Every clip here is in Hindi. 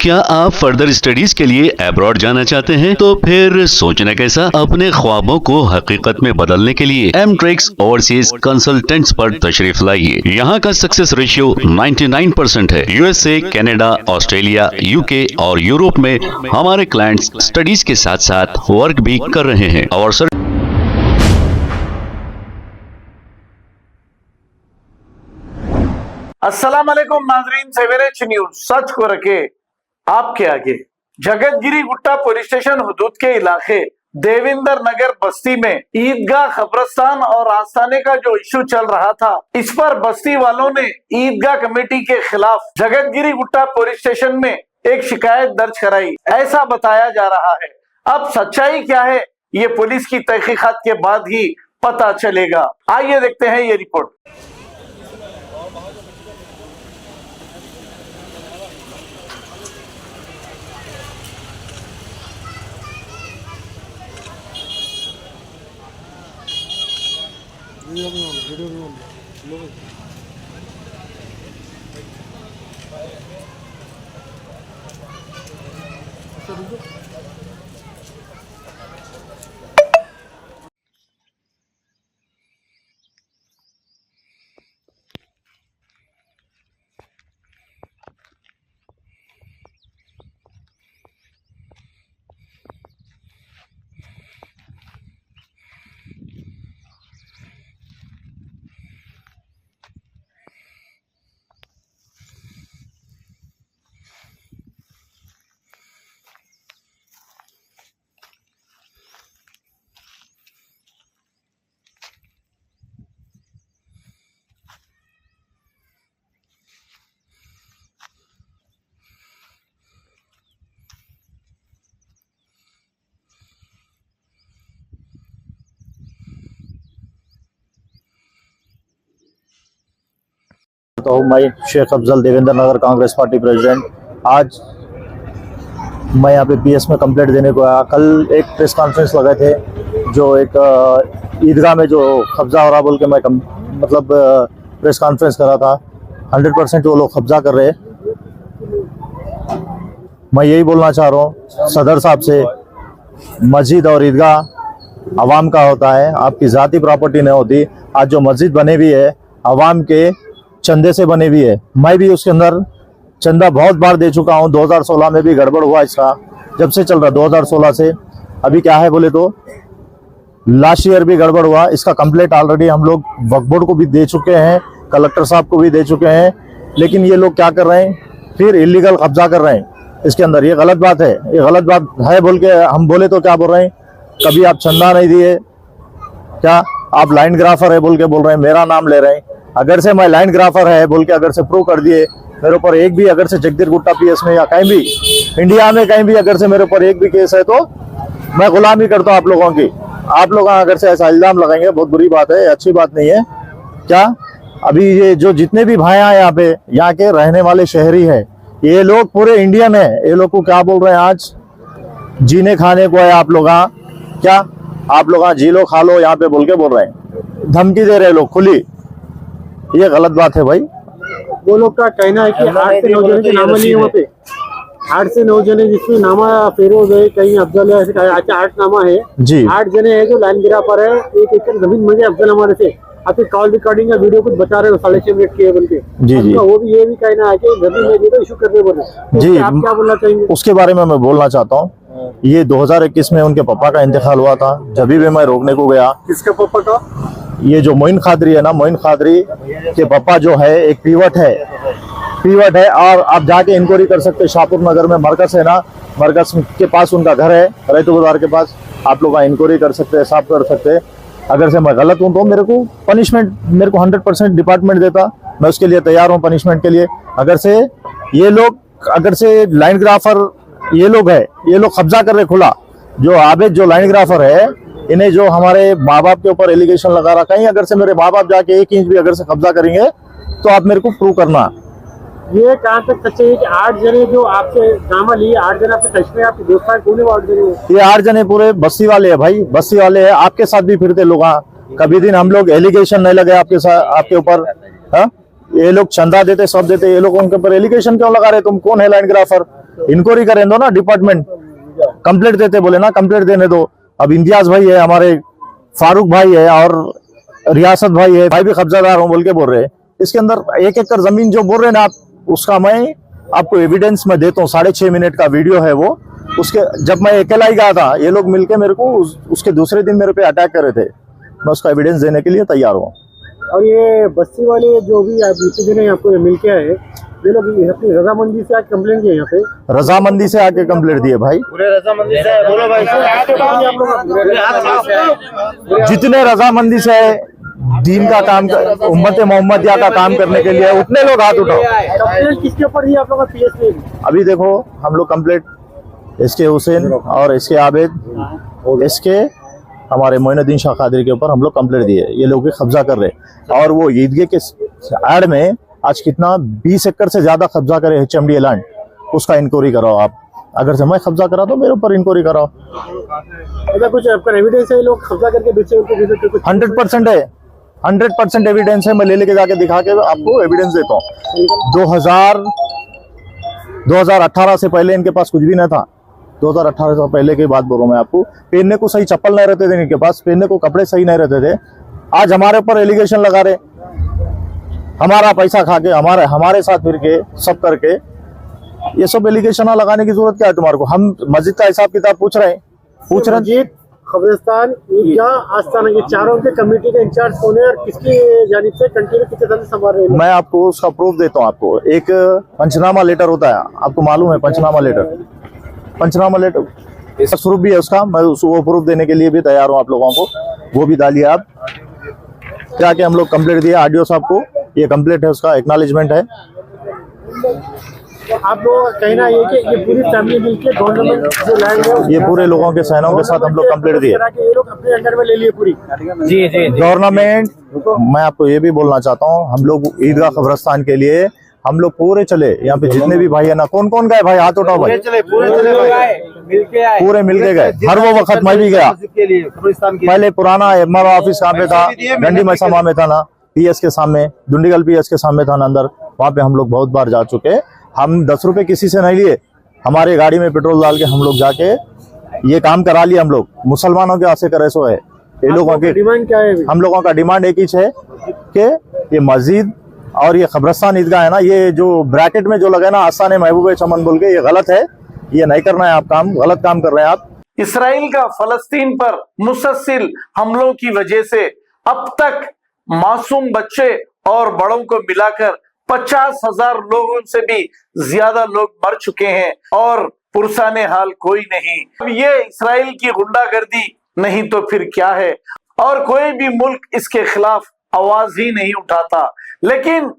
क्या आप फर्दर स्टडीज के लिए अब्रॉड जाना चाहते हैं? तो फिर सोचना कैसा, अपने ख्वाबों को हकीकत में बदलने के लिए एमट्रिक्स ओवरसीज कंसल्टेंट्स पर तशरीफ लाइए। यहाँ का सक्सेस रेशियो 99% है। यूएसए, कनाडा, ऑस्ट्रेलिया, यूके और यूरोप में हमारे क्लाइंट्स स्टडीज के साथ साथ वर्क भी कर रहे हैं और अस्सलाम वालेकुम नाजरीन, सवेरे न्यूज सच को रखे आपके आगे। जगतगिरी गुट्टा पुलिस स्टेशन हुदूद के इलाके देवेंद्र नगर बस्ती में ईदगाह, कब्रस्तान और आस्थाने का जो इशू चल रहा था, इस पर बस्ती वालों ने ईदगाह कमेटी के खिलाफ जगतगिरी गुट्टा पुलिस स्टेशन में एक शिकायत दर्ज कराई, ऐसा बताया जा रहा है। अब सच्चाई क्या है, ये पुलिस की तहकीकात के बाद ही पता चलेगा। आइए देखते हैं ये रिपोर्ट। तो मैं शेख अफजल देवेंद्र नगर कांग्रेस पार्टी प्रेसिडेंट। आज मैं यहाँ पे पीएस में कंप्लेंट देने को आया। कल एक प्रेस कॉन्फ्रेंस लगाए थे, जो एक ईदगाह में जो कब्जा हो रहा बोल के मैं प्रेस कॉन्फ्रेंस करा था। 100% वो लोग कब्जा कर रहे। मैं यही बोलना चाह रहा हूँ सदर साहब से, मस्जिद और ईदगाह आवाम का होता है, आपकी ज़ाती प्रॉपर्टी नहीं होती। आज जो मस्जिद बने हुई है आवाम के चंदे से बने हुई है। मैं भी उसके अंदर चंदा बहुत बार दे चुका हूँ। 2016 में भी गड़बड़ हुआ इसका, जब से चल रहा 2016 से। अभी क्या है बोले तो लास्ट ईयर भी गड़बड़ हुआ। इसका कंप्लेंट ऑलरेडी हम लोग वक्फ बोर्ड को भी दे चुके हैं, कलेक्टर साहब को भी दे चुके हैं। लेकिन ये लोग क्या कर रहे हैं, फिर इलीगल कब्जा कर रहे हैं इसके अंदर। ये गलत बात है, ये गलत बात है बोल के हम बोले तो क्या बोल रहे हैं, कभी आप चंदा नहीं दिए, क्या आप लाइन ग्राफर है बोल के बोल रहे हैं, मेरा नाम ले रहे हैं। अगर से मैं लाइन ग्राफर है बोल के अगर से प्रूव कर दिए, मेरे ऊपर एक भी अगर से जगदीर गुट्टा पीएस में या कहीं भी इंडिया में कहीं भी अगर से मेरे ऊपर एक भी केस है तो मैं गुलामी करता हूँ आप लोगों की। आप लोग अगर से ऐसा इल्जाम लगाएंगे बहुत बुरी बात है, अच्छी बात नहीं है। क्या अभी ये जो जितने भी भाई हैं यहाँ पे, यहाँ के रहने वाले शहरी है, ये लोग पूरे इंडियन है। ये लोग को क्या बोल रहे हैं, आज जीने खाने को है आप लोग, क्या आप लोग जी लो खा लो यहाँ पे बोल के बोल रहे हैं, धमकी दे रहे लोग खुली। ये गलत बात है भाई। वो लोग का कहना है कि 8 से 9 जने के नामा नहीं है वहाँ पे। 8 से 9 जने जिसमें नामा फेरोज है, कहीं अफजल है, ऐसे 8 नामा है जी। 8 जने है जो लाइन गिरा पर है। 1 एकड़ जमीन मुझे अफजल हमारे से आपकी कॉल रिकॉर्डिंग या वीडियो कुछ बता रहे हो 6.5 मिनट की है बोल के जी जी। वो भी ये भी कहना है कि जमीन में तो इशू करने बोले जी। आप क्या बोलना चाहेंगे उसके बारे में? मैं बोलना चाहता हूँ, ये 2021 में उनके पापा का इंतकाल हुआ था, जब भी मैं रोकने को गया। किसके पापा का? ये जो मोइन खादरी है ना, मोइन खादरी के पापा जो है एक पीवट है। और आप जाके इंक्वायरी कर सकते हैं, शाहपुर नगर में मरकज है ना, मरकज के पास उनका घर है, रैतू बाजार के पास। आप लोग इंक्वायरी कर सकते हैं, साफ कर सकते हैं। अगर से मैं गलत हूँ तो मेरे को पनिशमेंट, मेरे को 100% डिपार्टमेंट देता, मैं उसके लिए तैयार हूँ पनिशमेंट के लिए। अगर से ये लोग, अगर से लाइन ग्राफर ये लोग है, ये लोग कब्जा कर रहे खुला। जो आबिद जो लाइन ग्राफर है, इन्हें जो हमारे माँ बाप के ऊपर एलिगेशन लगा रखा है, अगर से मेरे माँ बाप जाके 1 इंच भी अगर से कब्जा करेंगे तो आप मेरे को प्रूव करना। ये कहाँ तक सच्चाई है कि 8 जने जो आपसे नामा लिए, 8 जने आपके टच में, आपके दोस्त हैं, कौन है वो 8 जने? ये 8 जने पूरे बस्ती वाले है भाई, बस्ती वाले है। आपके साथ भी फिरते लोग, कभी दिन हम लोग एलिगेशन नहीं लगे आपके साथ, आपके ऊपर। ये लोग चंदा देते, सब देते, ये लोग उनके ऊपर एलिगेशन क्यों लगा रहे? तुम कौन है लाइन ग्राफर? इंक्वायरी करें दो ना, डिपार्टमेंट कंप्लेंट देते बोले ना, कंप्लेंट देने दो। अब इम्तियाज भाई है, हमारे फारूक भाई है और रियासत भाई है, भाई भी कब्जादार हूँ बोल के बोल रहे हैं। इसके अंदर 1 एकड़ जमीन जो बोल रहे हैं ना आप, उसका मैं आपको एविडेंस में देता हूँ। 6.5 मिनट का वीडियो है वो। उसके जब मैं अकेला ही गया था, ये लोग मिलके मेरे को उसके दूसरे दिन मेरे पे अटैक करे थे। मैं उसका एविडेंस देने के लिए तैयार हूँ। और ये बस्ती वाले जो भी बीते आपको मिल के आए, ये लोग अपनी रजामंदी से आके कंप्लेंट किए यहाँ पे, रजामंदी से आके कंप्लेंट दिए भाई। पूरे रजामंदी से बोलो भाई, जितने रजामंदी से दीन का काम, उम्मत मोहम्मदिया का काम करने के लिए, उतने लोग हाथ उठाओ। कंप्लेंट किसके ऊपर दिया आप लोग का? PSP। अभी देखो हम लोग कंप्लेंट इसके हुसैन और इसके आबिद, इसके हमारे मोइनुद्दीन शाह कादरी के ऊपर हम लोग कंप्लेंट दिए। ये लोग कब्जा कर रहे और वो ईदगाह के एड में आज कितना 20 एकड़ से ज्यादा कब्जा करे HMDA लैंड। उसका इंक्वायरी कराओ आप। अगर से मैं कब्जा करा तो मेरे ऊपर इंक्वायरी कराओ। ऐसा कुछ आपका एविडेंस है? लोग कब्जा करके बेचे उनको? 100% है, 100% एविडेंस है। मैं ले लेके जाके दिखा के आपको एविडेंस देता हूँ। 2018 से पहले इनके पास कुछ भी नहीं था। 2018 से पहले की बात बोल रहा हूँ मैं आपको। पहनने को सही चप्पल नहीं रहते थे इनके पास, पहनने को कपड़े सही नहीं रहते थे। आज हमारे ऊपर एलिगेशन लगा रहे, हमारा पैसा खा के, हमारे साथ फिर के सब करके। ये सब एलिगेशन लगाने की जरूरत क्या है तुम्हारे को? हम मस्जिद का हिसाब किताब पूछ रहे हैं। कब्रिस्तान, ईदगाह, आस्थाना, ये चारों के कमेटी का इंचार्ज कौन है और किसकी जानिब से कंटिन्यू कितने साल से संभाल रहे हैं? मैं आपको उसका प्रूफ देता हूँ। आपको एक पंचनामा लेटर होता है, आपको मालूम है पंचनामा लेटर इसका प्रूफ भी है उसका। मैं वो प्रूफ देने के लिए भी तैयार हूँ आप लोगों को। वो भी डालिए आप। क्या कि हम लोग कंप्लेंट दिया आरडीओ साहब को, ये कंप्लेंट है, उसका एक्नॉलेजमेंट है। आप लोगों का कहना है कि ये पूरी फैमिली मिलके गवर्नमेंट जो लैंड है, ये पूरे लोगों के सहनों के साथ हम लोग कंप्लेंट दिए। ये लोग अपने अंडर में ले लिए पूरी। जी। गवर्नमेंट, मैं आपको ये भी बोलना चाहता हूँ, हम लोग ईदगाह कब्रिस्तान के लिए हम लोग पूरे चले। यहाँ पे जितने भी भाई है ना, कौन कौन गए भाई? हाथ उठाओ भाई। पूरे मिल के गए। हर वो वक्त मैं भी गया। पहले पुराना MR ऑफिस कहाँ पे था? डंडी मैसामा में था ना, PS के सामने, दुंडीगल PS के सामने था ना अंदर। वहाँ पे हम लोग बहुत बार जा चुके। हम 10 रुपए किसी से नहीं लिए, हमारे गाड़ी में पेट्रोल डाल के हम लोग जाके ये काम करा लिए। हम लोग मुसलमानों के आसे करे सो है। ये लोगों की डिमांड क्या है? हम लोगों का डिमांड एक ही है कि ये मस्जिद और ये कब्रिस्तान ईदगाह है ना, ये जो ब्रैकेट में जो लगे ना आस्थाने महबूब चमन बोल के, ये गलत है। ये नहीं करना है आप काम, गलत काम कर रहे हैं आप। इसराइल का फलस्तीन पर मुसलसल हमलों की वजह से अब तक मासूम बच्चे और बड़ों को मिलाकर 50,000 लोगों से भी ज्यादा लोग मर चुके हैं और पुरसाने हाल कोई नहीं। अब ये इसराइल की गुंडागर्दी नहीं तो फिर क्या है? और कोई भी मुल्क इसके खिलाफ आवाज ही नहीं उठाता। लेकिन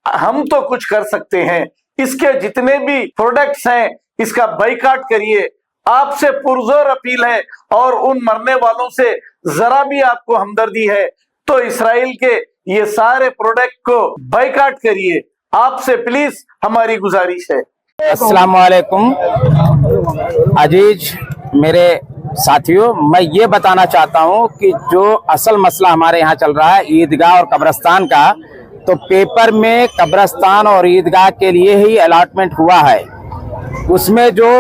हम तो कुछ कर सकते हैं। इसके जितने भी प्रोडक्ट्स हैं, इसका बाइकाट करिए। आपसे पुरजोर अपील है। और उन मरने वालों से जरा भी आपको हमदर्दी है तो इसराइल के ये सारे प्रोडक्ट को बाइकाट करिए। आपसे प्लीज हमारी गुजारिश है। अस्सलाम वालेकुम अजीज मेरे साथियों, मैं ये बताना चाहता हूँ कि जो असल मसला हमारे यहाँ चल रहा है ईदगाह और कब्रिस्तान का, तो पेपर में कब्रिस्तान और ईदगाह के लिए ही अलॉटमेंट हुआ है। उसमें जो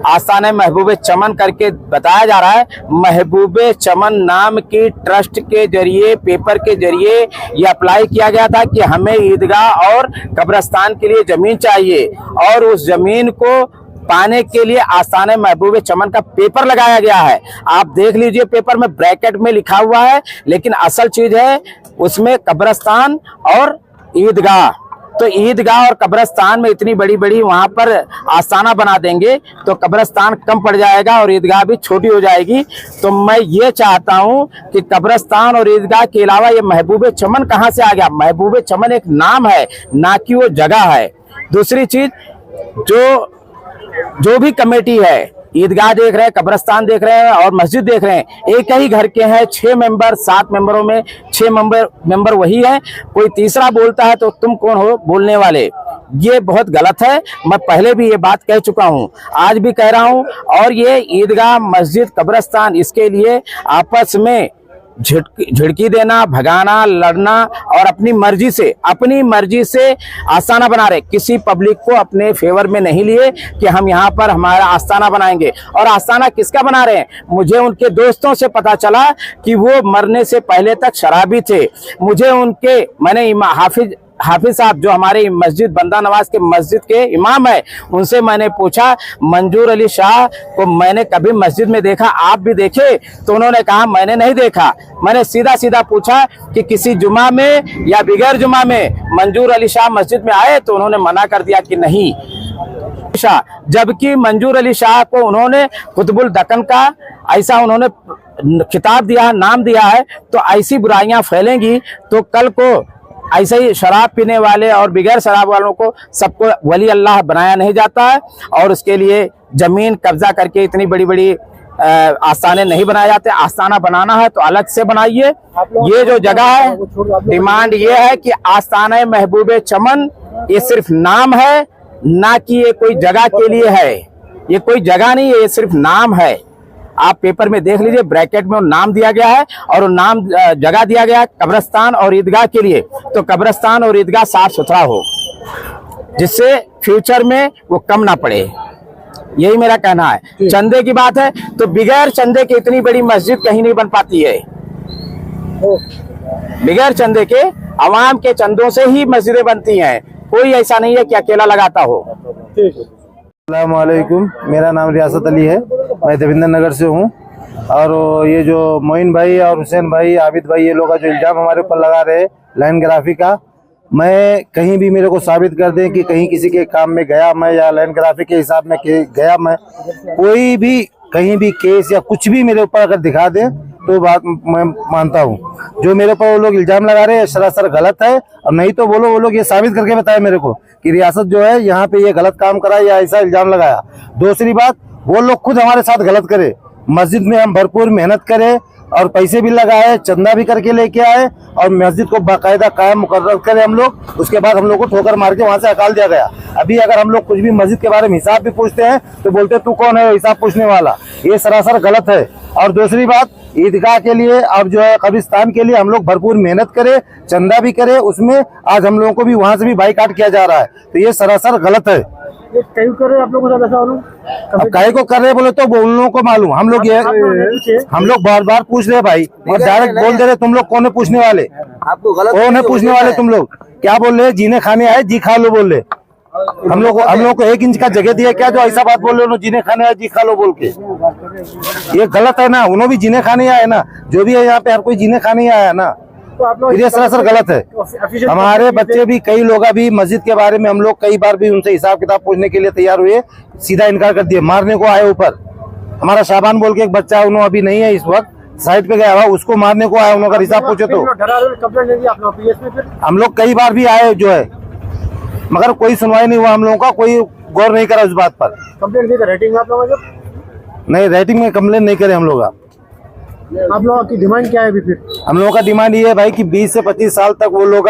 आस्थाने महबूब चमन करके बताया जा रहा है, महबूब चमन नाम की ट्रस्ट के जरिए, पेपर के जरिए ये अप्लाई किया गया था कि हमें ईदगाह और कब्रिस्तान के लिए जमीन चाहिए और उस जमीन को पाने के लिए आस्थाने महबूब चमन का पेपर लगाया गया है। आप देख लीजिए, पेपर में ब्रैकेट में लिखा हुआ है, लेकिन असल चीज है उसमें कब्रिस्तान और ईदगाह। तो ईदगाह और कब्रिस्तान में इतनी बड़ी बड़ी वहां पर आस्थाना बना देंगे तो कब्रिस्तान कम पड़ जाएगा और ईदगाह भी छोटी हो जाएगी। तो मैं ये चाहता हूं कि कब्रिस्तान और ईदगाह के अलावा ये महबूब चमन कहां से आ गया? महबूब चमन एक नाम है, ना कि वो जगह है। दूसरी चीज, जो भी कमेटी है, ईदगाह देख रहे हैं, कब्रिस्तान देख रहे हैं और मस्जिद देख रहे हैं, एक ही घर के हैं। 6 मेंबर, 7 मेंबरों में 6 मेंबर वही है। कोई तीसरा बोलता है तो तुम कौन हो बोलने वाले? ये बहुत गलत है। मैं पहले भी ये बात कह चुका हूं, आज भी कह रहा हूं। और ये ईदगाह, मस्जिद, कब्रिस्तान, इसके लिए आपस में झिड़की देना, भगाना, लड़ना और अपनी मर्जी से आस्थाना बना रहे। किसी पब्लिक को अपने फेवर में नहीं लिए कि हम यहाँ पर हमारा आस्थाना बनाएंगे। और आस्थाना किसका बना रहे हैं? मुझे उनके दोस्तों से पता चला कि वो मरने से पहले तक शराबी थे। मैंने हाफिज साहब जो हमारे मस्जिद बंदा नवाज के मस्जिद के इमाम है, उनसे मैंने पूछा मंजूर अली शाह को मैंने कभी मस्जिद में देखा, आप भी देखे? तो उन्होंने कहा मैंने नहीं देखा। मैंने सीधा पूछा कि किसी जुमा में या बिगैर जुमा में मंजूर अली शाह मस्जिद में आए? तो उन्होंने मना कर दिया कि नहीं। जबकि मंजूर अली शाह को उन्होंने कुतुबुल दक्कन का ऐसा उन्होंने खिताब दिया, नाम दिया है। तो ऐसी बुराइयां फैलेंगी तो कल को ऐसे ही शराब पीने वाले और बिगैर शराब वालों को सबको वली अल्लाह बनाया नहीं जाता है। और उसके लिए जमीन कब्जा करके इतनी बड़ी बड़ी आस्थाने नहीं बनाए जाते। आस्थाना बनाना है तो अलग से बनाइए। ये जो जगह है, डिमांड ये है कि आस्थाना महबूबे चमन ये सिर्फ नाम है, ना कि ये कोई जगह के लिए है। ये कोई जगह नहीं है, ये सिर्फ नाम है। आप पेपर में देख लीजिए, ब्रैकेट में वो नाम दिया गया है और वो नाम जगह दिया गया है कब्रिस्तान और ईदगाह के लिए। तो कब्रिस्तान और ईदगाह साफ सुथरा हो, जिससे फ्यूचर में वो कम ना पड़े। यही मेरा कहना है। चंदे की बात है तो बिगैर चंदे के इतनी बड़ी मस्जिद कहीं नहीं बन पाती है। बिगैर चंदे के, आवाम के चंदों से ही मस्जिदें बनती हैं। कोई ऐसा नहीं है कि अकेला लगाता हो। अस्सलाम वालेकुम, मेरा नाम रियासत अली है, मैं देवेंद्र नगर से हूँ। और ये जो मोइन भाई और हुसैन भाई, आबिद भाई, ये लोग का जो इल्जाम हमारे ऊपर लगा रहे लाइन ग्राफी का, मैं कहीं भी मेरे को साबित कर दें कि कहीं किसी के काम में गया मैं या लाइन ग्राफी के हिसाब में गया मैं, कोई भी कहीं भी केस या कुछ भी मेरे ऊपर अगर दिखा दें तो बात मैं मानता हूँ। जो मेरे ऊपर वो लोग इल्जाम लगा रहे हैं सरासर गलत है। और नहीं तो बोलो वो लोग ये साबित करके बताए मेरे को कि रियासत जो है यहाँ पे ये गलत काम करा या ऐसा इल्जाम लगाया। दूसरी बात, वो लोग खुद हमारे साथ गलत करे। मस्जिद में हम भरपूर मेहनत करें और पैसे भी लगाए, चंदा भी करके लेके आए और मस्जिद को बाकायदा कायम मुकर्रर करें हम लोग। उसके बाद हम लोग को ठोकर मार के वहां से हकाल दिया गया। अभी अगर हम लोग कुछ भी मस्जिद के बारे में हिसाब भी पूछते हैं तो बोलते तू कौन है हिसाब पूछने वाला। ये सरासर गलत है। और दूसरी बात, ईदगाह के लिए और जो है कब्रिस्तान के लिए हम लोग भरपूर मेहनत करें, चंदा भी करें, उसमें आज हम लोगों को भी वहां से भी बाइकाट किया जा रहा है। तो ये सरासर गलत है। कहीं कर रहे आप लोगों के साथ ऐसा? अब काहे को कर रहे बोले तो उन लोगों को मालूम। हम लोग बार बार पूछ रहे भाई और डायरेक्ट बोल दे रहे तुम लोग कौन है पूछने वाले, आपको गलत कौन है पूछने वाले, तुम लोग क्या बोल रहे? जीने खाने आए जी खा लो बोल रहे। हम लोग को 1 इंच का जगह दिया क्या जो ऐसा बात बोल रहे हो? जीने खाने आए जी खा लो बोल के, ये गलत है ना। उन्होंने भी जीने खाने आए ना, जो भी है यहाँ पे हर कोई जीने खाने आया ना। ये सरासर गलत है। हमारे बच्चे भी, कई लोग अभी मस्जिद के बारे में हम लोग कई बार भी उनसे हिसाब किताब पूछने के लिए तैयार हुए, सीधा इनकार कर दिए, मारने को आए ऊपर। हमारा शाबान बोल के एक बच्चा, उन्होंने अभी नहीं है इस वक्त, साइड पे गया हुआ, उसको मारने को आया। उन्होंने हिसाब पूछे तो हम लोग कई बार भी आए जो है, मगर कोई सुनवाई नहीं हुआ हम लोगों का, कोई गौर नहीं करा उस बात पर। कंप्लेंट दी रेटिंग में आप लोगों नहीं, रेटिंग में कंप्लेंट नहीं करे हम लोग। आप लोगों की डिमांड क्या है अभी फिर? हम लोगों का डिमांड ये है भाई कि 20 से 25 साल तक वो लोग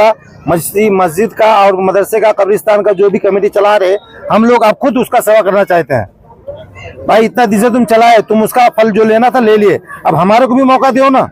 मस्जिद का और मदरसे का, कब्रिस्तान का जो भी कमेटी चला रहे, हम लोग अब खुद उसका सेवा करना चाहते हैं। भाई इतना दिन से तुम चलाए, तुम उसका फल जो लेना था ले लिए, अब हमारे को भी मौका दो ना।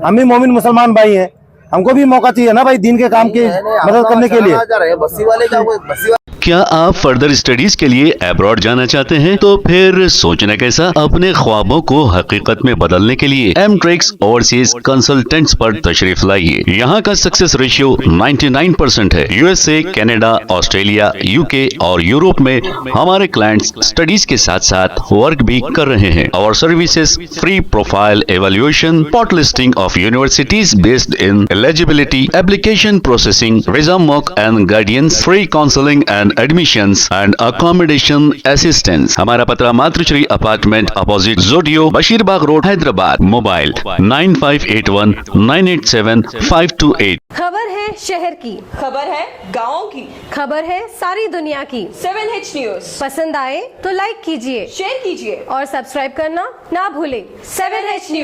हम भी मोमिन मुसलमान भाई हैं, हमको भी मौका चाहिए ना भाई दीन के काम की मदद करने के लिए। क्या आप फर्दर स्टडीज के लिए अब्रॉड जाना चाहते हैं? तो फिर सोचना कैसा, अपने ख्वाबों को हकीकत में बदलने के लिए एमट्रिक्स ओवरसीज कंसल्टेंट्स पर तशरीफ लाइए। यहाँ का सक्सेस रेशियो 99% है। यूएसए, कनाडा, ऑस्ट्रेलिया, यूके और यूरोप में हमारे क्लाइंट्स स्टडीज के साथ साथ वर्क भी कर रहे हैं। और services free profile evaluation, spot listing of universities based in eligibility, application processing, visa mock and guidance, free counselling and admissions and accommodation assistance. हमारा पता मातृश्री अपार्टमेंट अपोजिट जोडियो, बशीरबाग रोड, हैदराबाद। मोबाइल 9581 987 528। खबर है शहर की, खबर है गाँव की, खबर है सारी दुनिया की। 7H न्यूज पसंद आए तो लाइक कीजिए, शेयर कीजिए और सब्सक्राइब करना ना भूलें। 7H news.